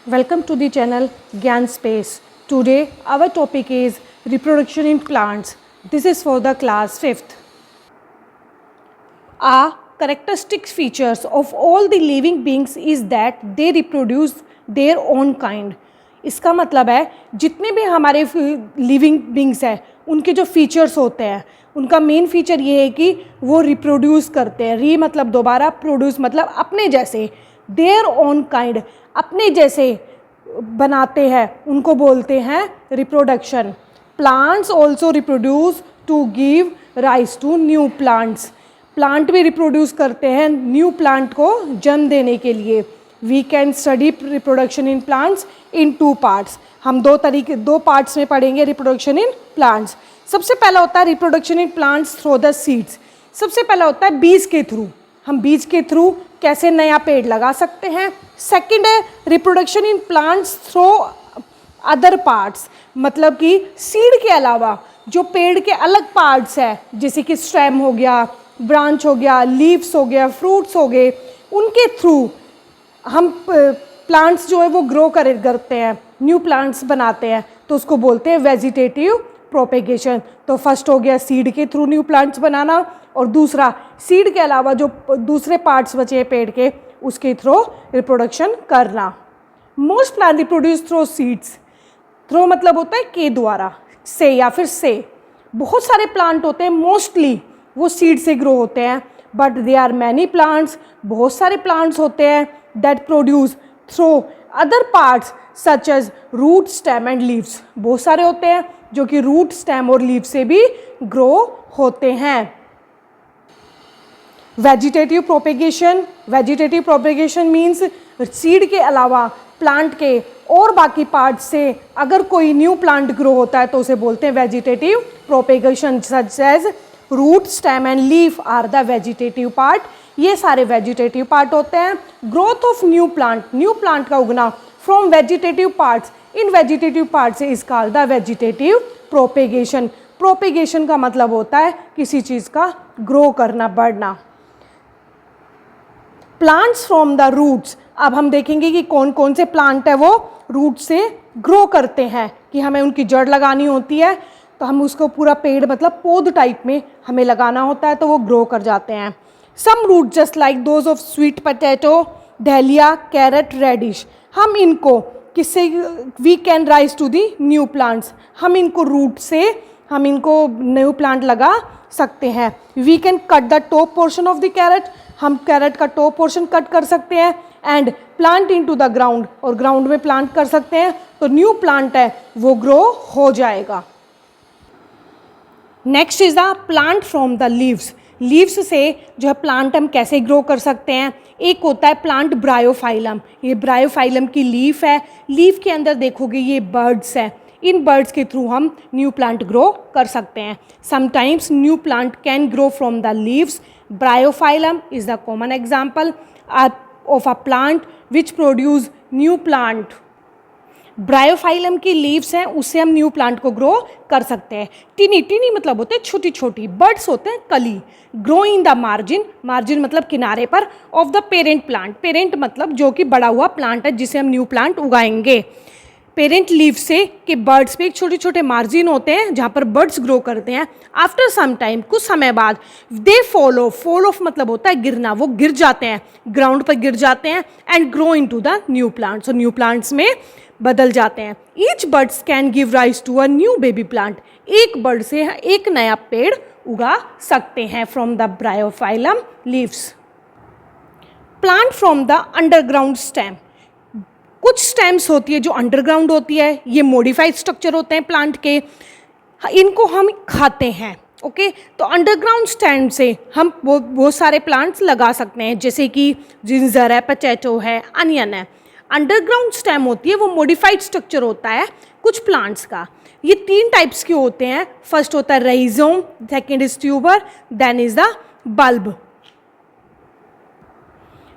Welcome to the channel Gyan Space. Today our topic is reproduction in plants. This is for the class 5th. A characteristic features of all the living beings is that they reproduce their own kind. इसका मतलब है जितने भी हमारे living beings हैं उनके जो features होते हैं उनका मेन फीचर ये है कि वो रिप्रोड्यूस करते हैं. री मतलब दोबारा, प्रोड्यूस मतलब अपने जैसे, देयर ओन काइंड अपने जैसे बनाते हैं, उनको बोलते हैं reproduction. Plants also reproduce to give rise to new plants. Plant भी रिप्रोड्यूस करते हैं न्यू प्लांट को जन्म देने के लिए. We can study reproduction in plants in 2 parts. हम दो पार्ट्स में पढ़ेंगे रिप्रोडक्शन इन प्लांट्स. सबसे पहला होता है reproduction in plants through the seeds. सबसे पहला होता है बीज के थ्रू. हम बीज के थ्रू कैसे नया पेड़ लगा सकते हैं. सेकंड है reproduction in plants through other parts, मतलब कि सीड के अलावा जो पेड़ के अलग पार्ट्स हैं जैसे कि स्टेम हो गया, ब्रांच हो गया, लीव्स हो गया, फ्रूट्स हो गए, उनके थ्रू हम प्लांट्स जो है वो ग्रो करते हैं, न्यू प्लांट्स बनाते हैं, तो उसको बोलते हैं वेजिटेटिव प्रोपेगेशन. तो फर्स्ट हो गया सीड के थ्रू न्यू प्लांट्स बनाना, और दूसरा सीड के अलावा जो दूसरे पार्ट्स बचे हैं पेड़ के उसके थ्रू रिप्रोडक्शन करना. Most plant reproduce through seeds. Through मतलब होता है के द्वारा, से या फिर से. बहुत सारे प्लांट होते हैं मोस्टली वो सीड से ग्रो होते हैं, but they are many plants. बहुत सारे प्लांट्स होते हैं that produce through other parts such as root, stem and leaves. बहुत सारे होते हैं जो कि रूट, स्टेम और लीव से भी ग्रो होते हैं. वेजिटेटिव प्रोपेगेशन मीन्स सीड के अलावा प्लांट के और बाकी पार्ट से अगर कोई न्यू प्लांट ग्रो होता है तो उसे बोलते हैं vegetative propagation. Such as root, stem and leaf are the vegetative part. ये सारे वेजिटेटिव पार्ट होते हैं. ग्रोथ ऑफ न्यू प्लांट का उगना फ्रॉम वेजिटेटिव पार्ट्स, इन वेजिटेटिव पार्ट से is called the vegetative propagation. Propagation का मतलब होता है किसी चीज़ का ग्रो करना, बढ़ना. Plants from the roots. अब हम देखेंगे कि कौन कौन से प्लांट है वो रूट से ग्रो करते हैं. कि हमें उनकी जड़ लगानी होती है तो हम उसको पूरा पेड़ मतलब पौध टाइप में हमें लगाना होता है तो वो ग्रो कर जाते हैं. Some root just like those of sweet potato, dahlia, carrot, radish. हम इनको किससे we can rise to the new plants. हम इनको रूट से हम इनको न्यू प्लांट लगा सकते हैं. We can cut the top portion of the carrot. हम कैरेट का टॉप पोर्शन कट कर सकते हैं and plant into the ground, और ग्राउंड में प्लांट कर सकते हैं तो न्यू प्लांट है वो ग्रो हो जाएगा. Next is the plant from the leaves. Leaves से जो है प्लांट हम कैसे ग्रो कर सकते हैं. एक होता है प्लांट ब्रायोफाइलम. ये ब्रायोफाइलम की लीफ है. लीफ के अंदर देखोगे ये बर्ड्स हैं. इन बर्ड्स के थ्रू हम न्यू प्लांट ग्रो कर सकते हैं. Sometimes new plant can grow from the leaves. Bryophyllum is the common example of a plant which produce new plant. Bryophyllum की लीव्स हैं, उससे हम न्यू प्लांट को ग्रो कर सकते हैं. टिनी मतलब होते हैं छोटी छोटी. बर्ड्स होते हैं कली. ग्रो इन द मार्जिन मतलब किनारे पर of the parent plant. Parent मतलब जो कि बड़ा हुआ प्लांट है जिसे हम न्यू प्लांट उगाएंगे. पेरेंट लीव से कि बर्ड्स पे एक छोटे छोटे मार्जिन होते हैं जहाँ पर बर्ड्स ग्रो करते हैं. आफ्टर सम टाइम, कुछ समय बाद, दे फॉल ऑफ मतलब होता है गिरना. वो गिर जाते हैं, ग्राउंड पर गिर जाते हैं and grow into the new plants. और न्यू प्लांट्स में बदल जाते हैं. Each birds can give rise to a new baby plant. एक बर्ड से एक नया पेड़ उगा सकते हैं from the bryophyllum leaves. Plant from the underground stem. कुछ स्टेम्स होती है जो अंडरग्राउंड होती है. ये मॉडिफाइड स्ट्रक्चर होते हैं प्लांट के. इनको हम खाते हैं. ओके तो अंडरग्राउंड स्टेम से हम बहुत सारे प्लांट्स लगा सकते हैं जैसे कि जिंजर है, पोटैटो है, अनियन है. अंडरग्राउंड स्टेम होती है वो मॉडिफाइड स्ट्रक्चर होता है कुछ प्लांट्स का. ये 3 टाइप्स के होते हैं. फर्स्ट होता है rhizome, second is tuber, then is the bulb.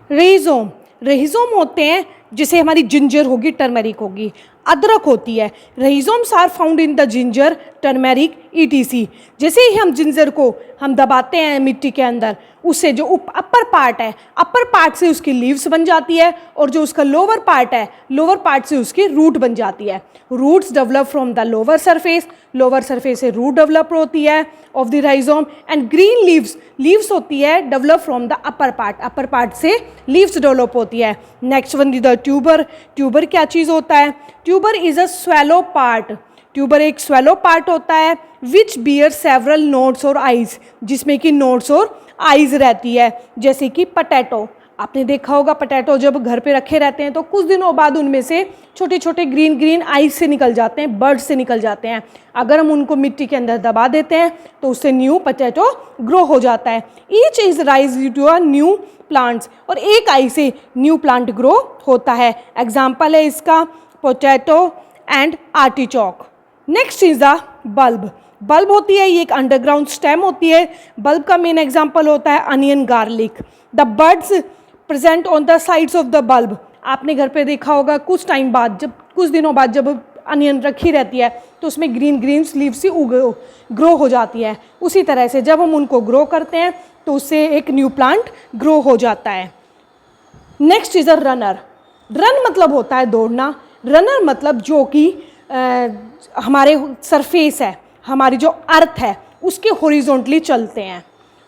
Rhizome होते हैं जैसे हमारी जिंजर होगी, टर्मरिक होगी. अदरक होती है। Rhizomes are found in the ginger, turmeric, ETC. जैसे ही हम जिंजर को हम दबाते हैं मिट्टी के अंदर, उससे जो अपर पार्ट है, अपर पार्ट से उसकी लीव्स बन जाती है, और जो उसका लोअर पार्ट है, लोअर पार्ट से उसकी रूट बन जाती है। Roots develop from the lower surface, lower surface से रूट डेवलप होती है of the rhizome. And green leaves, leaves होती है develop from the upper part, upper part से लीव्स डेवलप होती है। Next one the tuber. Tuber क्या चीज़ होता है? Tuber is a swollen part. Tuber एक स्वेलो पार्ट होता है विच बियर सेवरल नोड्स और आइज, जिसमें कि नोड्स और आइज रहती है। जैसे कि पटैटो, आपने देखा होगा पटैटो जब घर पे रखे रहते हैं तो कुछ दिनों बाद उनमें से छोटे छोटे ग्रीन ग्रीन आइज से निकल जाते हैं, बर्ड से निकल जाते हैं। अगर हम उनको मिट्टी के अंदर दबा देते हैं तो उससे न्यू पटैटो ग्रो हो जाता है। Each is rise to a new plants, और एक आई से न्यू प्लांट ग्रो होता है। एग्जाम्पल है इसका potato and artichoke. Next is the bulb. Bulb होती है, ये एक अंडरग्राउंड स्टेम होती है। बल्ब का मेन एग्जाम्पल होता है onion, garlic. The buds present on the sides of the bulb. आपने घर पे देखा होगा कुछ टाइम बाद, जब कुछ दिनों बाद जब अनियन रखी रहती है तो उसमें ग्रीन ग्रीन लीव्स सी ग्रो हो जाती है। उसी तरह से जब हम उनको ग्रो करते हैं तो उससे एक न्यू प्लांट ग्रो हो जाता है। Next is a runner. Run मतलब होता है दौड़ना। रनर मतलब जो कि हमारे सरफेस है, हमारी जो अर्थ है उसके हॉरिजॉन्टली चलते हैं।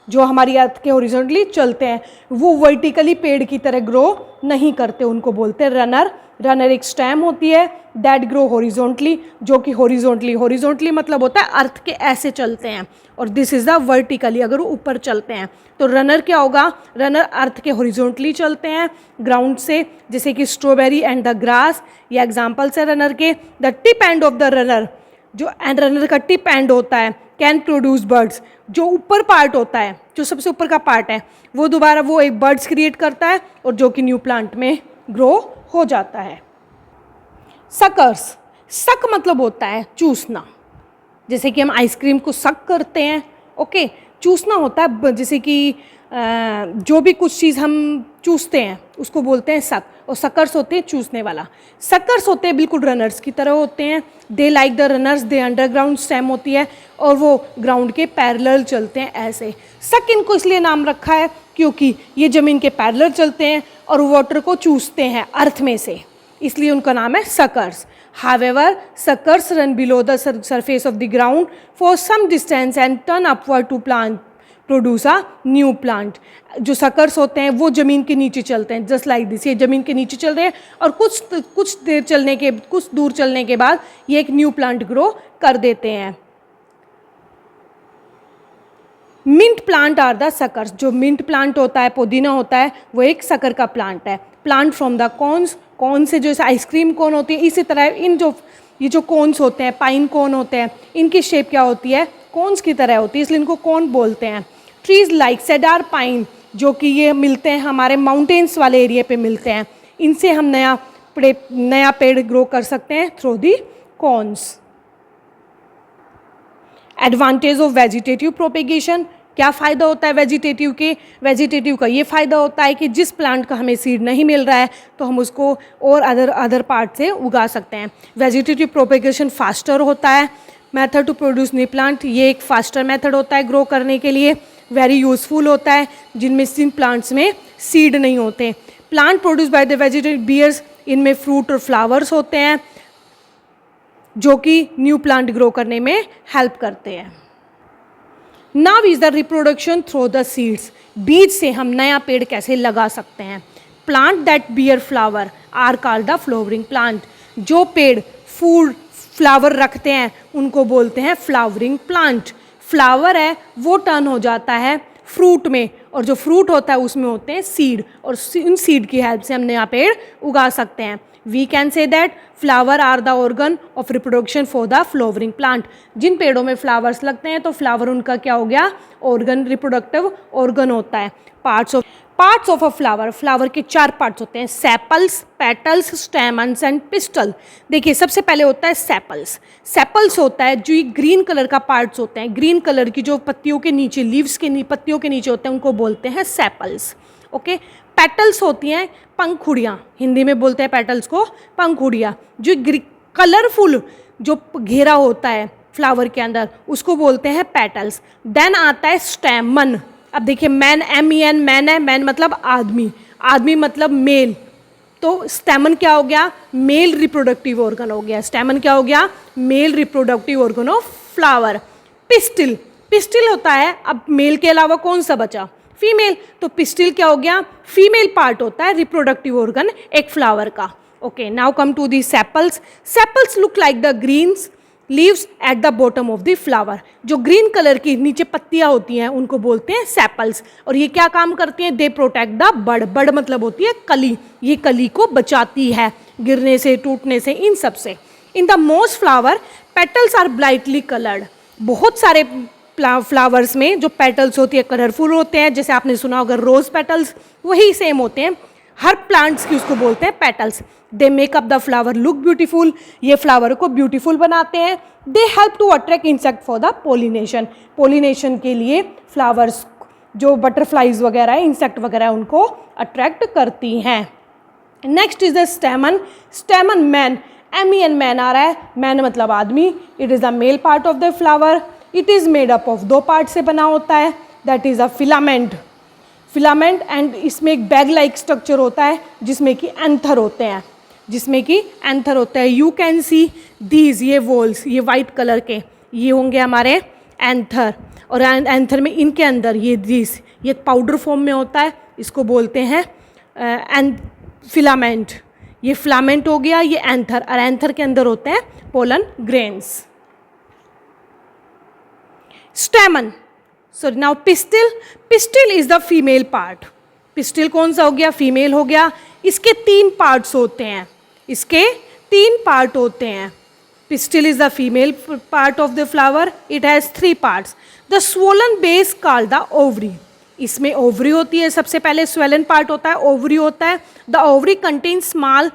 जो हमारी अर्थ के हॉरिजॉन्टली चलते हैं वो वर्टिकली पेड़ की तरह ग्रो नहीं करते, उनको बोलते हैं रनर। रनर एक स्टेम होती है दैट ग्रो हॉरिजॉन्टली, जो कि हॉरिजॉन्टली मतलब होता है अर्थ के ऐसे चलते हैं, और दिस इज द वर्टिकली, अगर वो ऊपर चलते हैं तो रनर क्या होगा? रनर अर्थ के हॉरिजॉन्टली चलते हैं ग्राउंड से, जैसे कि स्ट्रॉबेरी एंड द ग्रास, ये एग्जाम्पल्स है रनर के। The tip end of the runner, जो एंड रनर का टिप एंड होता है, कैन प्रोड्यूस बर्ड्स। जो ऊपर पार्ट होता है, जो सबसे ऊपर का पार्ट है, वो दोबारा वो एक बर्ड्स क्रिएट करता है, और जो कि न्यू प्लांट में ग्रो हो जाता है। सकर्स। सक मतलब होता है चूसना, जैसे कि हम आइसक्रीम को सक करते हैं, ओके। चूसना होता है, जैसे कि जो भी कुछ चीज़ हम चूसते हैं उसको बोलते हैं सक, और सकर्स होते हैं चूसने वाला। सकर्स होते हैं बिल्कुल रनर्स की तरह होते हैं। They like the runners, they underground stem होती है, और वो ग्राउंड के पैरेलल चलते हैं ऐसे। सक इनको इसलिए नाम रखा है क्योंकि ये ज़मीन के पैरेलल चलते हैं और वाटर को चूसते हैं अर्थ में से, इसलिए उनका नाम है suckers. However, suckers run below the surface of the ground for some distance and turn upward to produce a new plant. जो सकर्स होते हैं वो ज़मीन के नीचे चलते हैं, जस्ट लाइक दिस। ये ज़मीन के नीचे चल रहे हैं और कुछ दूर चलने के बाद ये एक न्यू प्लांट ग्रो कर देते हैं। Mint plant are the suckers. जो मिंट प्लांट होता है, पुदीना होता है, वो एक सकर का प्लांट है। Plant from the cones. Cone से जैसे आइसक्रीम कोन होती है, इसी तरह ये जो कोन्स होते हैं, पाइन कोन होते हैं, इनकी शेप क्या होती है? कोन्स की तरह होती है, इसलिए इनको कोन बोलते हैं। ट्रीज लाइक सेडार पाइन, जो कि ये मिलते हैं हमारे माउंटेन्स वाले एरिया पे मिलते हैं, इनसे हम नया पेड़ ग्रो कर सकते हैं through the cons. Advantage of vegetative propagation. क्या फ़ायदा होता है वेजिटेटिव का ये फ़ायदा होता है कि जिस प्लांट का हमें सीड नहीं मिल रहा है तो हम उसको और अदर पार्ट से उगा सकते हैं। वेजिटेटिव प्रोपेगेशन फास्टर होता है। Method to produce new plant, ये एक फास्टर मेथड होता है ग्रो करने के लिए। वेरी यूजफुल होता है जिन प्लांट्स में सीड नहीं होते। Plant produce by the vegetative bears, इनमें फ्रूट और फ्लावर्स होते हैं जो कि न्यू प्लांट ग्रो करने में हेल्प करते हैं। Now is the reproduction through the seeds. बीज से हम नया पेड़ कैसे लगा सकते हैं? Plant that bear flower are called the flowering plant. जो पेड़ फ्लावर रखते हैं उनको बोलते हैं फ्लावरिंग प्लांट। फ्लावर है वो टर्न हो जाता है फ्रूट में, और जो फ्रूट होता है उसमें होते हैं सीड, और इन सीड की हेल्प से हम नया पेड़ उगा सकते हैं। We can say that flower are the organ of reproduction for the flowering plant. जिन पेड़ों में फ्लावर्स लगते हैं तो फ्लावर उनका क्या हो गया? ऑर्गन, रिप्रोडक्टिव ऑर्गन होता है। Parts of a flower. Flower के 4 पार्ट्स होते हैं: sepals, petals, stamens and pistol. देखिए सबसे पहले होता है सेपल्स। सेपल्स होता है जो ग्रीन कलर का पार्ट्स होते हैं, ग्रीन कलर की जो पत्तियों के नीचे, लीव्स के पत्तियों के नीचे होते हैं, उनको बोलते हैं सेपल्स, ओके। पेटल्स होती हैं पंखुड़ियाँ, हिंदी में बोलते हैं पेटल्स को पंखुड़ियाँ। जो कलरफुल जो घेरा होता है फ्लावर के अंदर उसको बोलते हैं पेटल्स। देन आता है स्टेमन। अब देखिए मैन, MEN, मैन है, मैन मतलब आदमी, आदमी मतलब मेल, तो स्टेमन क्या हो गया? मेल रिप्रोडक्टिव ऑर्गन हो गया। स्टेमन क्या हो गया? Male reproductive organ of flower. Pistil, pistil होता है, अब मेल के अलावा कौन सा बचा? फीमेल, तो पिस्टिल क्या हो गया? फीमेल पार्ट होता है रिप्रोडक्टिव ऑर्गन एक फ्लावर का। Okay, now come to the sepals. Sepals look like the greens leaves at the bottom of the flower. जो ग्रीन कलर की नीचे पत्तियां होती हैं उनको बोलते हैं सेपल्स। और ये क्या काम करती हैं? They protect the bud. बड मतलब होती है कली, ये कली को बचाती है गिरने से, टूटने से, इन सब से। In the most flower petals are brightly coloured. बहुत सारे फ्लावर्स में जो पेटल्स होती है कलरफुल होते हैं, जैसे आपने सुना होगा रोज पेटल्स, वही सेम होते हैं हर प्लांट्स की, उसको बोलते हैं petals. They make up the flower look beautiful, ये फ्लावर को ब्यूटीफुल बनाते हैं। They help to attract insect for the pollination. Pollination के लिए फ्लावर्स जो बटरफ्लाइज वगैरह है, इंसेक्ट वगैरह है, उनको अट्रैक्ट करती हैं। Next is the stamen. Stamen man, MEN man आ रहा है, मैन मतलब आदमी। It is the male part of the flower. It is made up of 2 part से बना होता है, that is a filament, filament and इसमें एक बैग लाइक स्ट्रक्चर होता है जिसमें कि एंथर होते हैं, जिसमें कि एंथर होता है। यू कैन सी दीज, ये वॉल्स, ये वाइट कलर के, ये होंगे हमारे एंथर। और एंथर में इनके अंदर ये दीज, ये पाउडर फॉर्म में होता है, इसको बोलते हैं फिलामेंट। ये फिलामेंट हो गया, ये एंथर, और एंथर के अंदर होते हैं pollen grains. स्टेमन, sorry now pistil. Pistil is the female part. Pistil कौन सा हो गया? फीमेल हो गया। इसके 3 पार्ट्स होते हैं, इसके 3 पार्ट होते हैं। Pistil is the female part of the flower. It has 3 parts. The swollen base called the ovary. इसमें ओवरी होती है, सबसे पहले स्वेलन पार्ट होता है, ओवरी होता है। The ovary contain small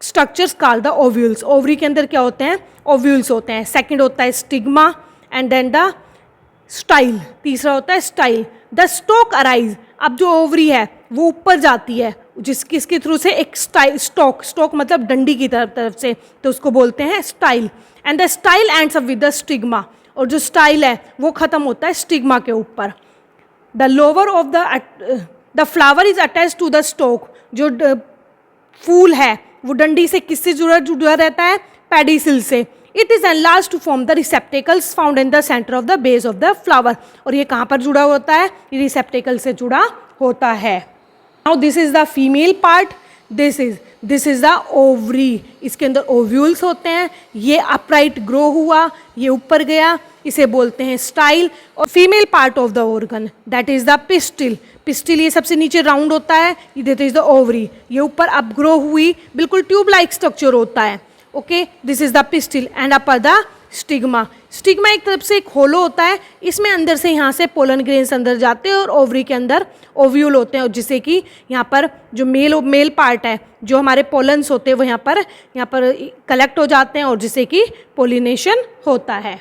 structures called the ovules. Ovary के अंदर क्या होते हैं? ओव्यूल्स होते हैं। सेकंड होता है stigma and then the style, तीसरा होता है स्टाइल। The stock arise. अब जो ओवरी है वो ऊपर जाती है, किसके थ्रू से? एक स्टाइल, स्टॉक, स्टॉक मतलब डंडी की तरफ से, तो उसको बोलते हैं style. And the style ends up with the stigma. और जो स्टाइल है वो खत्म होता है स्टिग्मा के ऊपर। The lower of the flower is attach to the stalk. जो फूल है वो डंडी से किससे जुड़ा रहता है? पेडिसिल से। It is enlarge to form the receptacles found in the centre of the base of the flower. और ये कहाँ पर जुड़ा होता है? ये रिसेप्टेकल से जुड़ा होता है। Now this is the female part, this is the ovary. इसके अंदर ओव्यूल्स होते हैं, ये अपराइट ग्रो हुआ, ये ऊपर गया, इसे बोलते हैं स्टाइल। और female part of the organ that is the pistil. Pistil ये सबसे नीचे राउंड होता है, दैट इज द ओवरी। ये ऊपर अप ग्रो हुई, बिल्कुल ट्यूब लाइक स्ट्रक्चर होता है। Okay, this is the pistil and upper the stigma. Stigma एक तरफ से एक होलो होता है, इसमें अंदर से यहाँ से पोलन ग्रेन्स अंदर जाते हैं और ओवरी के अंदर ओव्यूल होते हैं, और जिससे कि यहाँ पर जो मेल पार्ट है, जो हमारे पोलन्स होते हैं वो यहाँ पर कलेक्ट हो जाते हैं और जिससे कि पोलिनेशन होता है।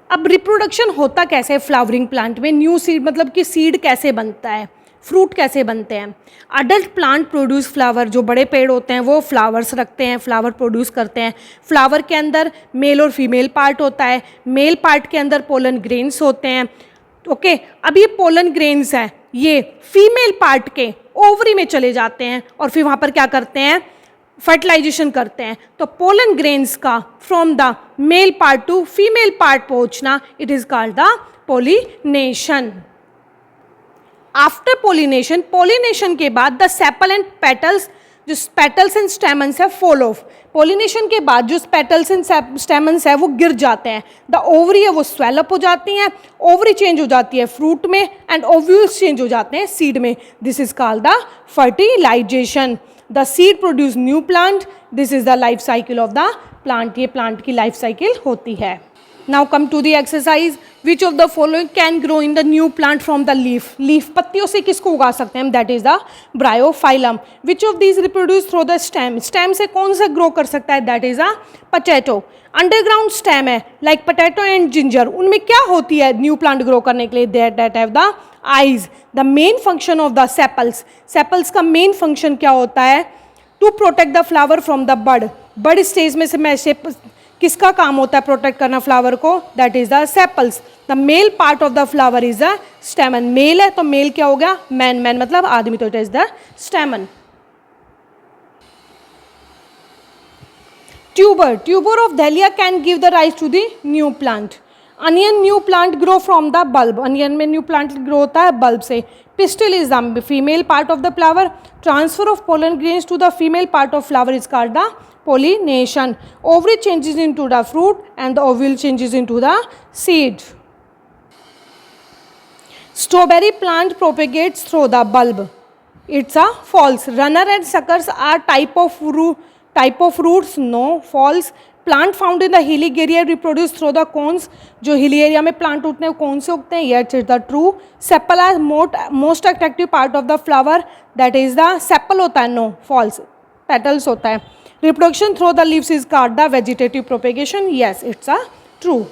अब रिप्रोडक्शन होता कैसे है फ्लावरिंग प्लांट में? न्यू सीड मतलब कि सीड कैसे बनता है, फ्रूट कैसे बनते हैं? Adult plant produce flower. जो बड़े पेड़ होते हैं वो फ्लावर्स रखते हैं, फ्लावर प्रोड्यूस करते हैं। फ्लावर के अंदर मेल और फीमेल पार्ट होता है, मेल पार्ट के अंदर पोलन ग्रेन्स होते हैं। ओके, अब ये पोलन ग्रेन्स हैं, ये फीमेल पार्ट के ओवरी में चले जाते हैं और फिर वहाँ पर क्या करते हैं? फर्टिलाइजेशन करते हैं। तो पोलन ग्रेन्स का from the male part to female part पहुँचना, it is called the pollination. After pollination, pollination के बाद द सेपल एंड पेटल्स, जो पेटल्स एंड स्टेमन्स है, फॉल ऑफ। पोलिनेशन के बाद जो पेटल्स एंड स्टेमन्स है वो गिर जाते हैं। द ओवरी है वो स्वेल अप हो जाती हैं, ओवरी चेंज हो जाती है फ्रूट में एंड ओव्यूल्स चेंज हो जाते हैं सीड में। This is called the fertilization. The seed produce new plant, this is the life cycle of the plant. ये प्लांट की लाइफ साइकिल होती है। Now come to the exercise. Which of the following can grow in the new plant from the leaf? Leaf पत्तियों से किसको उगा सकते हैं हम? That is the bryophyllum. Which of these reproduce through the stem? Stem से कौन सा grow कर सकता है? That is a potato. Underground stem है like potato and ginger. उनमें क्या होती है new plant grow करने के लिए? That have the eyes. The main function of the sepals. Sepals का main function क्या होता है? To protect the flower from the bud, bud stage में से किसका काम होता है प्रोटेक्ट करना फ्लावर को? That is the sepals. The male part of the flower is the stamen. Male है तो मेल क्या हो गया? मैन, मैन मतलब आदमी, तो it is the stamen. Tuber, tuber of dahlia can give the rise to the new plant. Onion new plant grow from the bulb, onion में new plant grow होता है बल्ब से। Pistil is the female part of the flower. Transfer of pollen grains to the female part of flower is called the pollination. Ovary changes into the fruit and the ovule changes into the seed. Strawberry plant propagates through the bulb. It's a false. Runner and suckers are type of roots. No, false. Plant found in the hilly area reproduce through the cones. जो hilly area में plant उगते हैं वो कौन से उगते हैं? Yes, it's the true. Sepal is most attractive part of the flower. That is the sepal होता है. No, false. Petals होता है. Reproduction through the leaves is called the vegetative propagation. Yes, it's a true.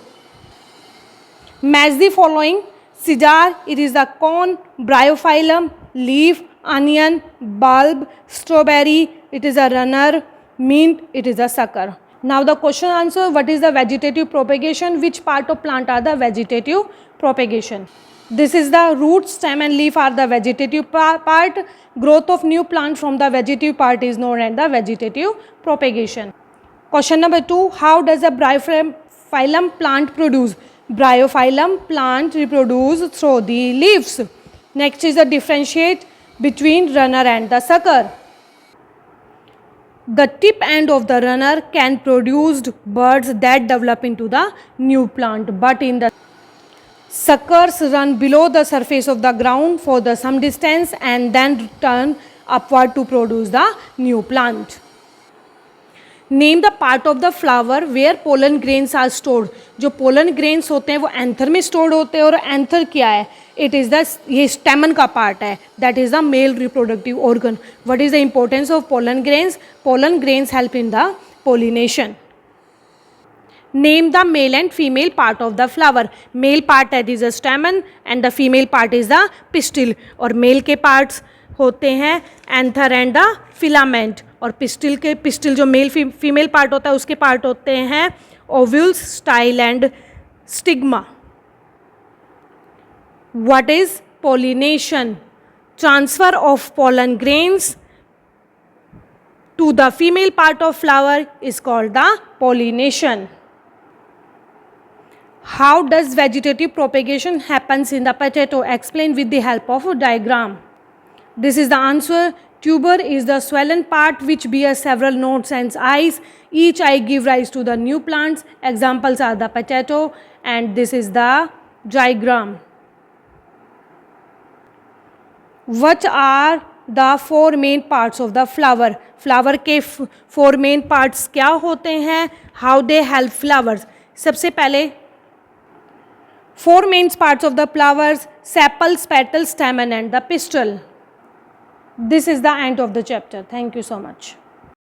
Match the following. Sijar, it is the cone. Bryophyllum, leaf. Onion, bulb. Strawberry, it is a runner. Mint, it is a sucker. Now the question answer, what is the vegetative propagation? Which part of plant are the vegetative propagation? This is the root, stem and leaf are the vegetative part. Growth of new plant from the vegetative part is known as the vegetative propagation. Question number 2, how does a bryophyllum plant produce? Bryophyllum plant reproduce through the leaves. Next is the differentiate between runner and the sucker. The tip end of the runner can produce buds that develop into the new plant, but in the suckers run below the surface of the ground for the some distance and then return upward to produce the new plant. Name the part of the flower where pollen grains are stored. जो pollen grains होते हैं वो anther में stored होते हैं और anther क्या है? It is the ये स्टेमन का पार्ट है. That is the male reproductive organ. What is the importance of pollen grains? Pollen grains help in the pollination. Name the male and female part of the flower. Male part that is a stamen and the female part is the pistil. और male के parts होते हैं anther and the filament. और pistil जो male female part होता है उसके part होते हैं ovules, style and stigma. What is pollination? Transfer of pollen grains to the female part of flower is called the pollination. How does vegetative propagation happens in the potato? Explain with the help of a diagram. This is the answer. Tuber is the swollen part which bears several nodes and eyes. Each eye give rise to the new plants. Examples are the potato and this is the diagram. What are the four main parts of the flower? Flower के four main parts क्या होते हैं? How they help flowers? सबसे पहले four main parts of the flowers: sepals, petals, stamen and the pistil. This is the end of the chapter. Thank you so much.